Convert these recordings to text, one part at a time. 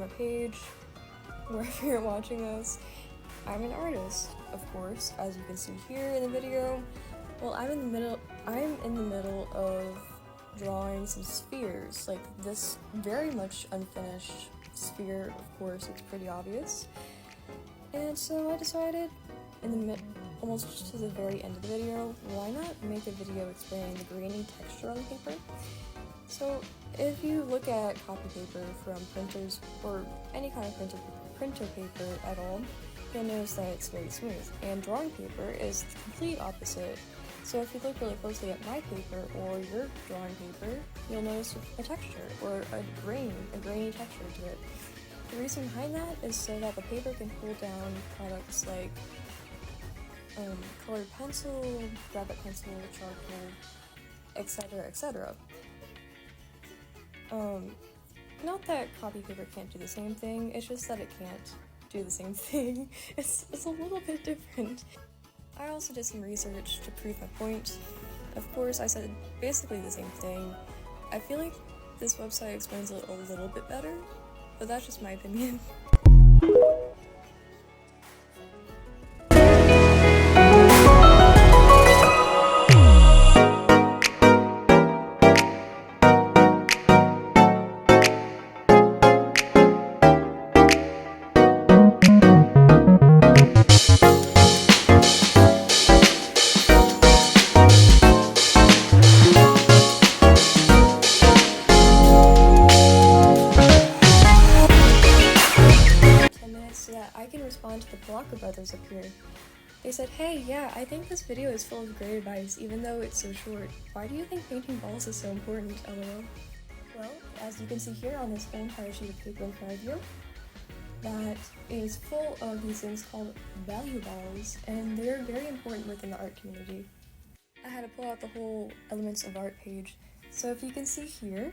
my page, wherever you're watching this. I'm an artist, of course, as you can see here in the video. Well, I'm in the middle of drawing some spheres, like this very much unfinished sphere. Of course, it's pretty obvious. And so I decided, almost to the very end of the video, why not make a video explaining the graining texture on the paper? So if you look at copy paper from printers, or any kind of printer paper at all, you'll notice that it's very smooth. And drawing paper is the complete opposite. So if you look really closely at my paper or your drawing paper, you'll notice a texture or a grainy texture to it. The reason behind that is so that the paper can hold down products like colored pencil, graphite pencil, charcoal, etc., etc. Not that copy paper can't do the same thing, it's just that it can't do the same thing. It's a little bit different. I also did some research to prove my point. Of course, I said basically the same thing. I feel like this website explains it a little bit better, but that's just my opinion. So that I can respond to the Blocker brothers up here. They said, "Hey, yeah, I think this video is full of great advice, even though it's so short. Why do you think painting balls is so important, lol?" Well, as you can see here on this whole entire sheet of paper in front of you, that is full of these things called value balls, and they're very important within the art community. I had to pull out the whole Elements of Art page. So if you can see here,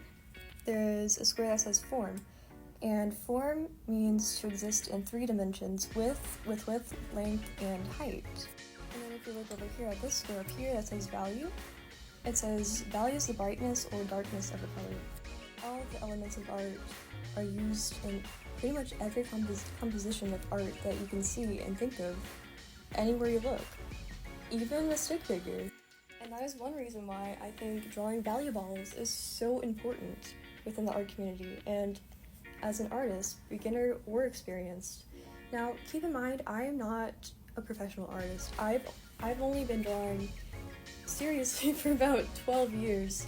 there's a square that says form. And form means to exist in 3 dimensions, with width, length, and height. And then if you look over here at this square up here that says value, it says value is the brightness or darkness of a color. All of the elements of art are used in pretty much every composition of art that you can see and think of anywhere you look, even a stick figure. And that is one reason why I think drawing value balls is so important within the art community, and as an artist, beginner or experienced. Now, keep in mind, I am not a professional artist. I've only been drawing seriously for about 12 years,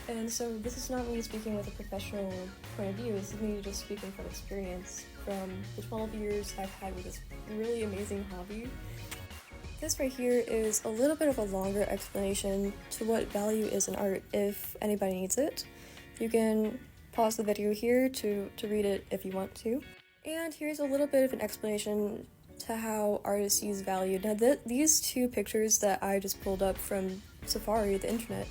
and so this is not me speaking with a professional point of view. This is me just speaking from experience from the 12 years I've had with this really amazing hobby. This right here is a little bit of a longer explanation to what value is in art. If anybody needs it, you can pause the video here to read it if you want to. And here's a little bit of an explanation to how artists use value. Now these 2 pictures that I just pulled up from Safari, the internet,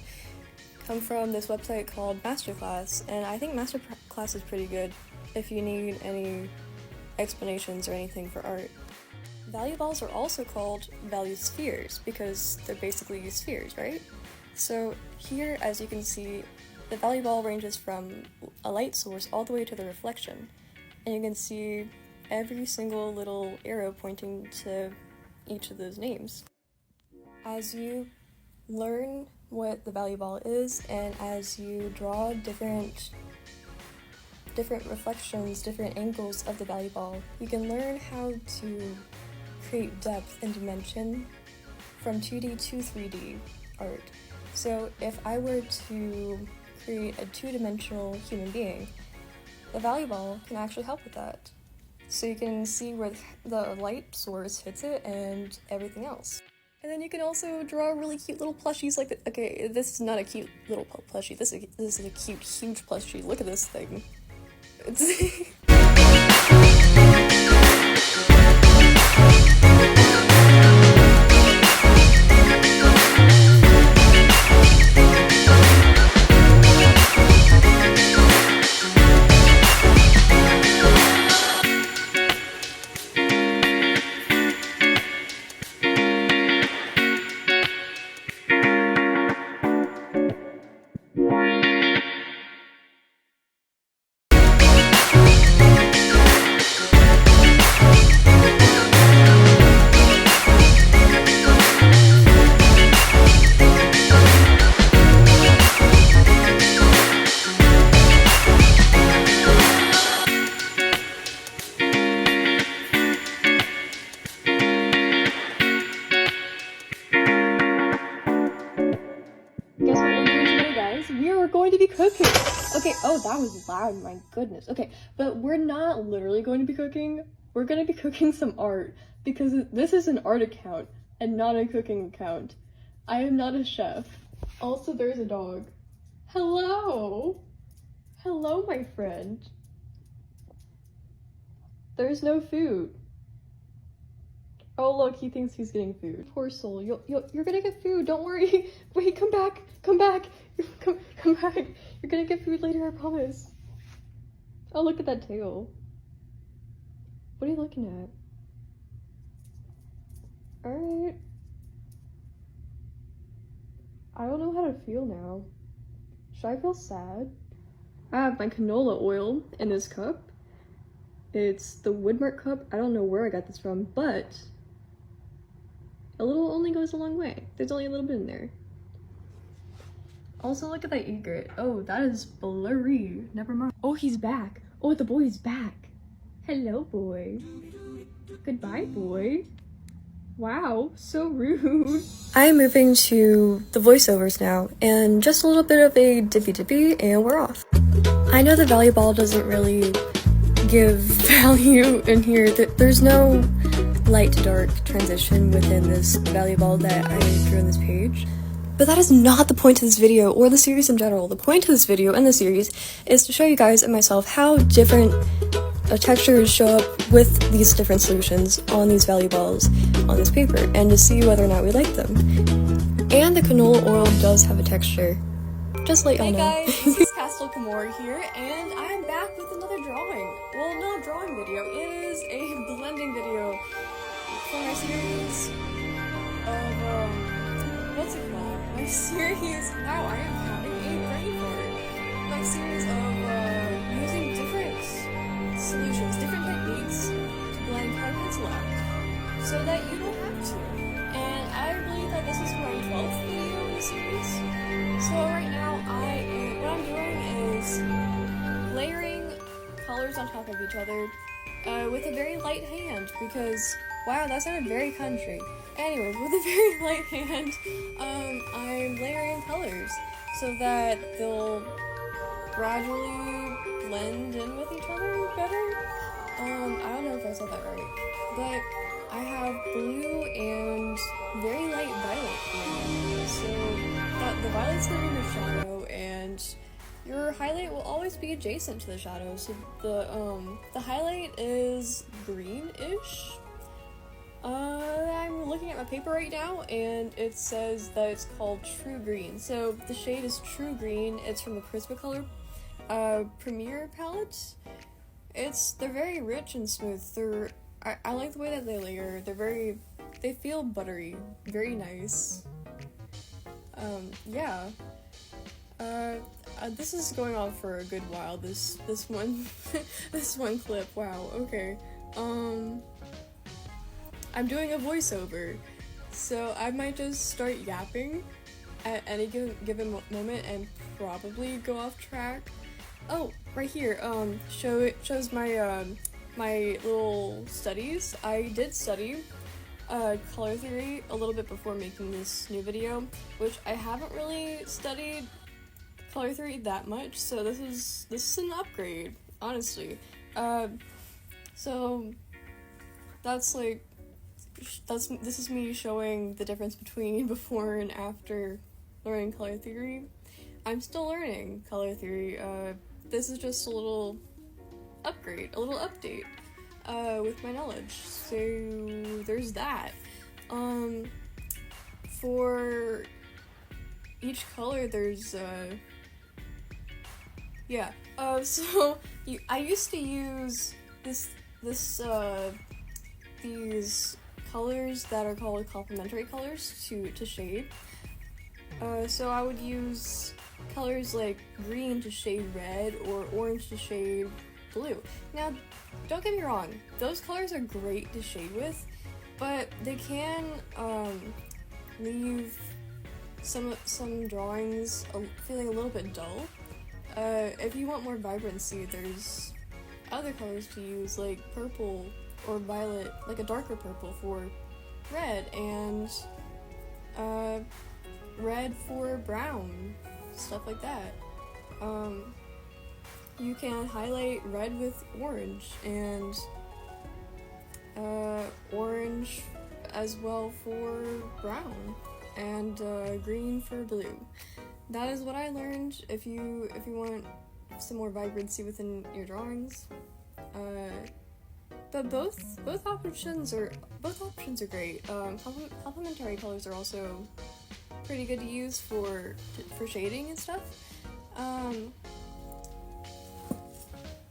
come from this website called Masterclass, and I think Masterclass is pretty good if you need any explanations or anything for art. Value balls are also called value spheres because they're basically spheres, right? So here, as you can see, the value ball ranges from a light source all the way to the reflection, and you can see every single little arrow pointing to each of those names. As you learn what the value ball is, and as you draw different reflections, different angles of the value ball, you can learn how to create depth and dimension from 2D to 3D art. So if I were to create a 2-dimensional human being, the value ball can actually help with that. So you can see where the light source hits it and everything else. And then you can also draw really cute little plushies like okay, this is not a cute little plushie, this is a cute, huge plushie. Look at this thing. It's cooking. Okay, oh, that was loud, my goodness. Okay, but we're not literally going to be cooking. We're going to be cooking some art, because this is an art account and not a cooking account. I am not a chef. Also, there's a dog. Hello. Hello, my friend. There's no food. Oh, look, he thinks he's getting food. Poor soul. You're gonna get food. Don't worry. Wait, come back. Come back. Come back. You're gonna get food later, I promise. Oh, look at that tail. What are you looking at? Alright. I don't know how to feel now. Should I feel sad? I have my canola oil in this cup. It's the Woodmark cup. I don't know where I got this from, but a little only goes a long way. There's only a little bit in there. Also, look at that egret. Oh, that is blurry. Never mind. Oh, he's back. Oh, the boy's back. Hello, boy. Goodbye, boy. Wow, so rude. I am moving to the voiceovers now, and just a little bit of a dippy and we're off. I know the value ball doesn't really give value in here. There's no light to dark transition within this value ball that I drew on this page. But that is not the point of this video, or the series in general. The point of this video and the series is to show you guys and myself how different textures show up with these different solutions on these value balls on this paper, and to see whether or not we like them. And the canola oil does have a texture. Just let y'all know. Hey guys, this is Castle Kamora here, and I am back with another drawing. Well, not a drawing video, it is a blending video for my series of, what's it called? My series, wow, I am having a brain fart. My series of, using different solutions, different techniques to blend color pencil out, so that you don't have to. And I believe that this is my 12th video in the series. So right now, what I'm doing is layering colors on top of each other with a very light hand, because, wow, that sounded very country. Anyways, with a very light hand, I'm layering colors so that they'll gradually blend in with each other better. I don't know if I said that right, but I have blue and very light violet here. So the violet's gonna be your shadow, and your highlight will always be adjacent to the shadow. So the highlight is greenish. I'm looking at my paper right now, and it says that it's called True Green. So the shade is True Green. It's from the Prismacolor Premier palette. They're very rich and smooth. I like the way that they layer. They feel buttery, very nice. Yeah. This is going on for a good while. This one, this one clip. Wow. Okay. I'm doing a voiceover, so I might just start yapping at any given moment and probably go off track. Oh, right here, shows my, my little studies. I did study, color theory a little bit before making this new video, which I haven't really studied color theory that much, so this is an upgrade, honestly. So, this is me showing the difference between before and after learning color theory. I'm still learning color theory. This is just a little upgrade, a little update with my knowledge. So there's that. For each color, there's yeah. So I used to use these colors that are called complementary colors to shade. So I would use colors like green to shade red or orange to shade blue. Now, don't get me wrong, those colors are great to shade with, but they can leave some drawings feeling a little bit dull. If you want more vibrancy, there's other colors to use, like purple or violet, like a darker purple for red, and red for brown, stuff like that. You can highlight red with orange, and orange as well for brown, and green for blue. That is what I learned. If you want some more vibrancy within your drawings, but both options are great. Complementary colors are also pretty good to use for shading and stuff.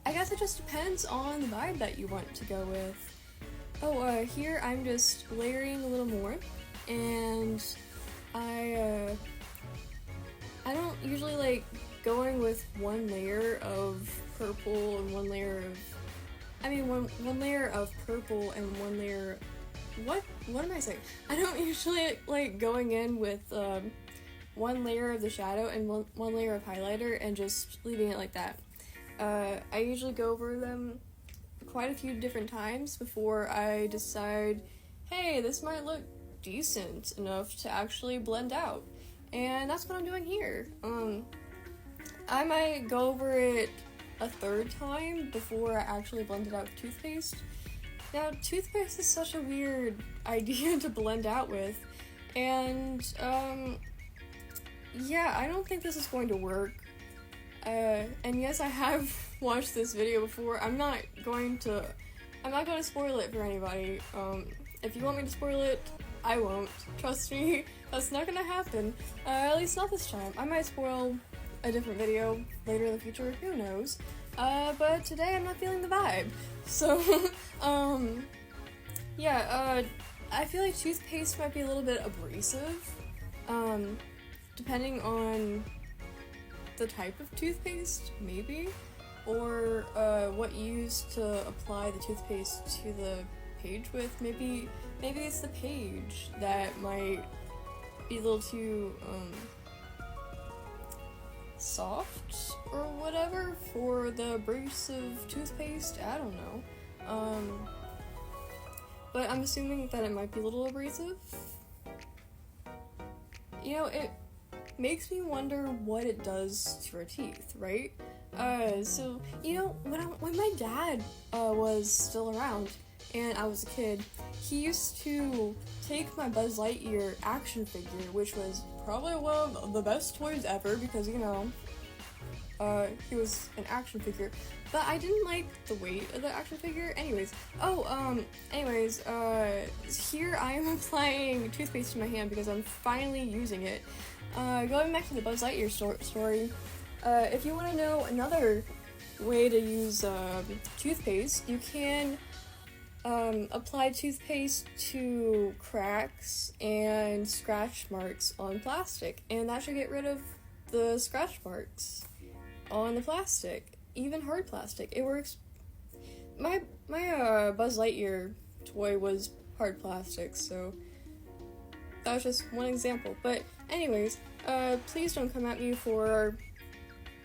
I guess it just depends on the vibe that you want to go with. Here I'm just layering a little more, and I don't usually like going with one layer of purple and one layer of one layer of purple and one layer. What am I saying? I don't usually like going in with one layer of the shadow and one layer of highlighter and just leaving it like that. I usually go over them quite a few different times before I decide, hey, this might look decent enough to actually blend out. And that's what I'm doing here. I might go over it a third time before I actually blend it out with toothpaste. Now, toothpaste is such a weird idea to blend out with, and yeah, I don't think this is going to work. And yes, I have watched this video before. I'm not going to spoil it for anybody. If you want me to spoil it, I won't. Trust me, that's not gonna happen. At least not this time. I might spoil a different video later in the future, who knows. But today I'm not feeling the vibe. So, yeah, I feel like toothpaste might be a little bit abrasive, depending on the type of toothpaste, maybe, or what you use to apply the toothpaste to the page with. Maybe it's the page that might be a little too soft or whatever for the abrasive toothpaste. I don't know. But I'm assuming that it might be a little abrasive. You know, it makes me wonder what it does to our teeth, right? So, you know, when my dad was still around and I was a kid, he used to take my Buzz Lightyear action figure, which was probably one of the best toys ever because, you know, he was an action figure, but I didn't like the weight of the action figure. Anyways, here I am applying toothpaste to my hand because I'm finally using it. Going back to the Buzz Lightyear story, if you want to know another way to use toothpaste, you can apply toothpaste to cracks and scratch marks on plastic, and that should get rid of the scratch marks on the plastic, even hard plastic. It works. My Buzz Lightyear toy was hard plastic, so that was just one example. But anyways, please don't come at me for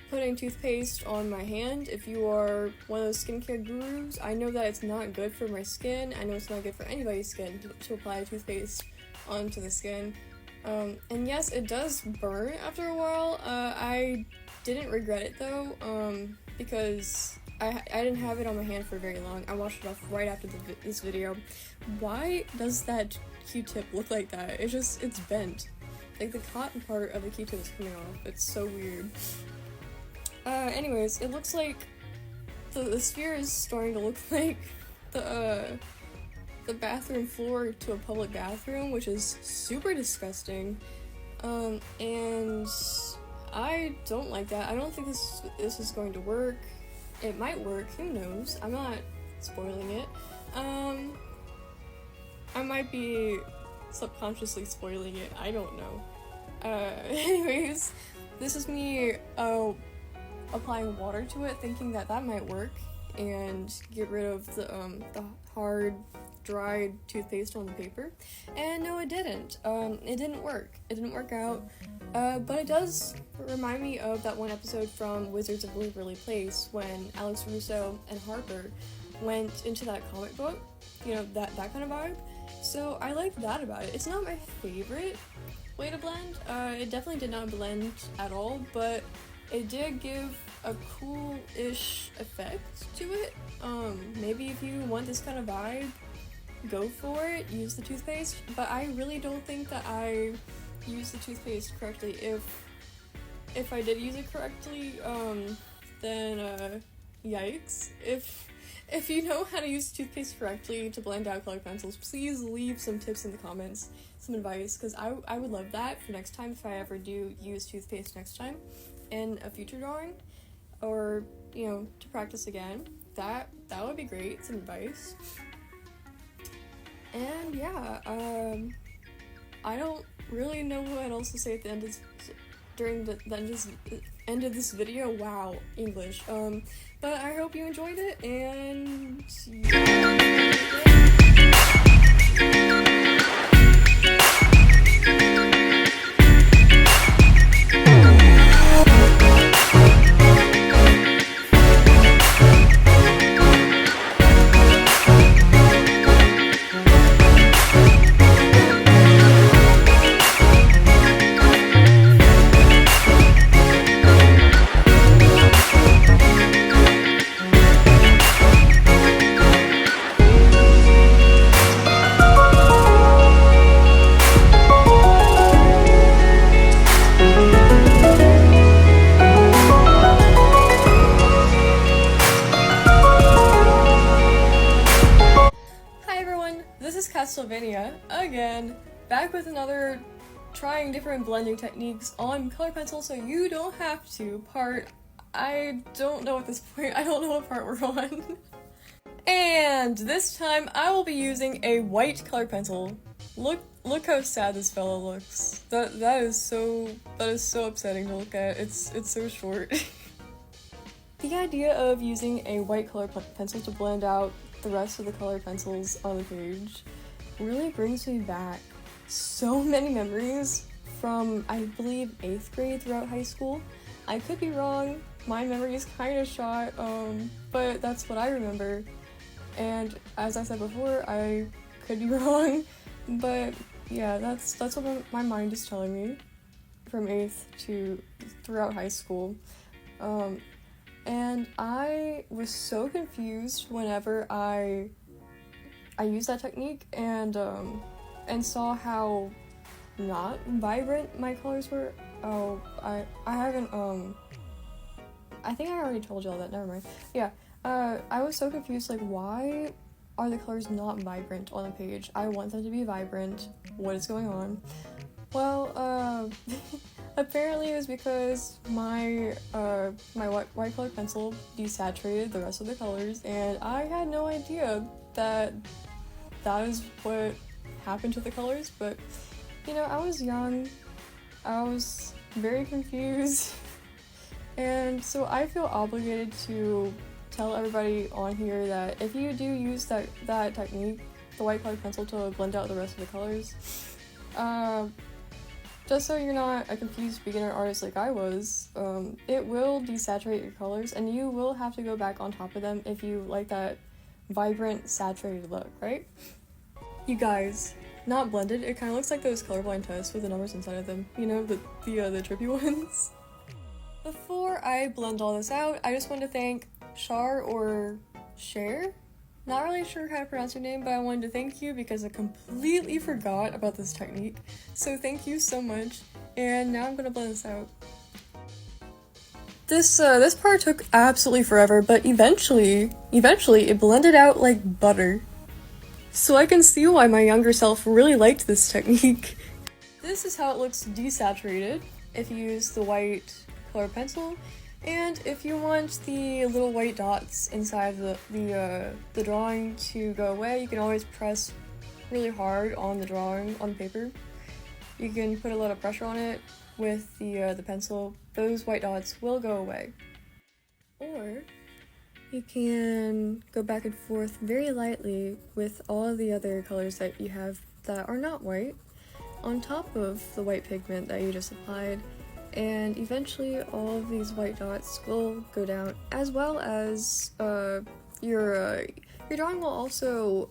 putting toothpaste on my hand if you are one of those skincare gurus. I know that it's not good for my skin. I know it's not good for anybody's skin to apply toothpaste onto the skin. And yes, it does burn after a while. I didn't regret it though, because I didn't have it on my hand for very long. I washed it off right after this video. Why does that Q-tip look like that? It's bent. Like the cotton part of the Q-tip is coming off. It's so weird. Anyways, it looks like the sphere is starting to look like the bathroom floor to a public bathroom, which is super disgusting. And I don't like that. I don't think this is going to work. It might work, who knows? I'm not spoiling it. I might be subconsciously spoiling it, I don't know. Anyways, this is me applying water to it, thinking that might work and get rid of the hard, dried toothpaste on the paper. And no, it didn't. It didn't work. It didn't work out. But it does remind me of that one episode from Wizards of Waverly Place when Alex Russo and Harper went into that comic book. You know, that kind of vibe. So I like that about it. It's not my favorite way to blend. It definitely did not blend at all, but it did give a cool-ish effect to it. Maybe if you want this kind of vibe, go for it, use the toothpaste, but I really don't think that I used the toothpaste correctly. If I did use it correctly, then yikes. If you know how to use toothpaste correctly to blend out colored pencils, please leave some tips in the comments, some advice, because I would love that for next time if I ever do use toothpaste next time in a future drawing, or, you know, to practice again. That would be great, some advice. And yeah, I don't really know what else to say at the end of end of this video. Wow, English. But I hope you enjoyed it, and Sylvania again, back with another trying different blending techniques on colored pencil so you don't have to part. I don't know at this point, I don't know what part we're on. And this time I will be using a white colored pencil. Look how sad this fellow looks. That is so upsetting to look at. It's so short. The idea of using a white colored pencil to blend out the rest of the colored pencils on the page really brings me back so many memories from, I believe, 8th grade throughout high school. I could be wrong, my memory is kind of shot, but that's what I remember. And as I said before, I could be wrong, but yeah, that's what my mind is telling me from 8th to throughout high school. And I was so confused whenever I used that technique and saw how not vibrant my colors were. Oh, I haven't, I think I already told you all that, never mind. Yeah, I was so confused, like, why are the colors not vibrant on the page? I want them to be vibrant. What is going on? Well, apparently it was because my white colored pencil desaturated the rest of the colors, and I had no idea that is what happened to the colors. But, you know, I was young, I was very confused, and so I feel obligated to tell everybody on here that if you do use that technique, the white colored pencil, to blend out the rest of the colors, just so you're not a confused beginner artist like I was, it will desaturate your colors, and you will have to go back on top of them if you like that vibrant, saturated look, right? You guys, not blended, it kind of looks like those colorblind tests with the numbers inside of them, you know, the trippy ones. Before I blend all this out, I just want to thank Shar or Cher. Not really sure how to pronounce your name, but I wanted to thank you because I completely forgot about this technique. So thank you so much, and now I'm gonna blend this out. This part took absolutely forever, but eventually it blended out like butter. So I can see why my younger self really liked this technique. This is how it looks desaturated if you use the white colored pencil. And if you want the little white dots inside the drawing to go away, you can always press really hard on the drawing on paper. You can put a lot of pressure on it with the pencil. Those white dots will go away. Or you can go back and forth very lightly with all of the other colors that you have that are not white on top of the white pigment that you just applied. And eventually all of these white dots will go down, as well as your drawing will also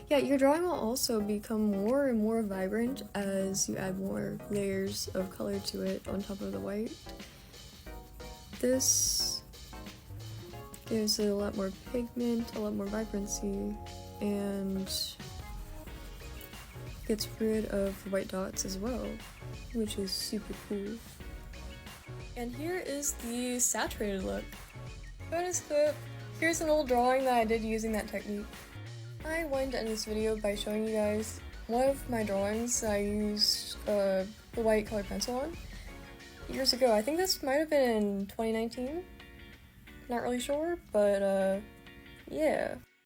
your drawing will also become more and more vibrant as you add more layers of color to it on top of the white. this gives it a lot more pigment, a lot more vibrancy, and gets rid of white dots as well, which is super cool. And here is the saturated look. Bonus clip. Here's an old drawing that I did using that technique. I wanted to end this video by showing you guys one of my drawings that I used the white colored pencil on years ago. I think this might have been in 2019. Not really sure, but yeah.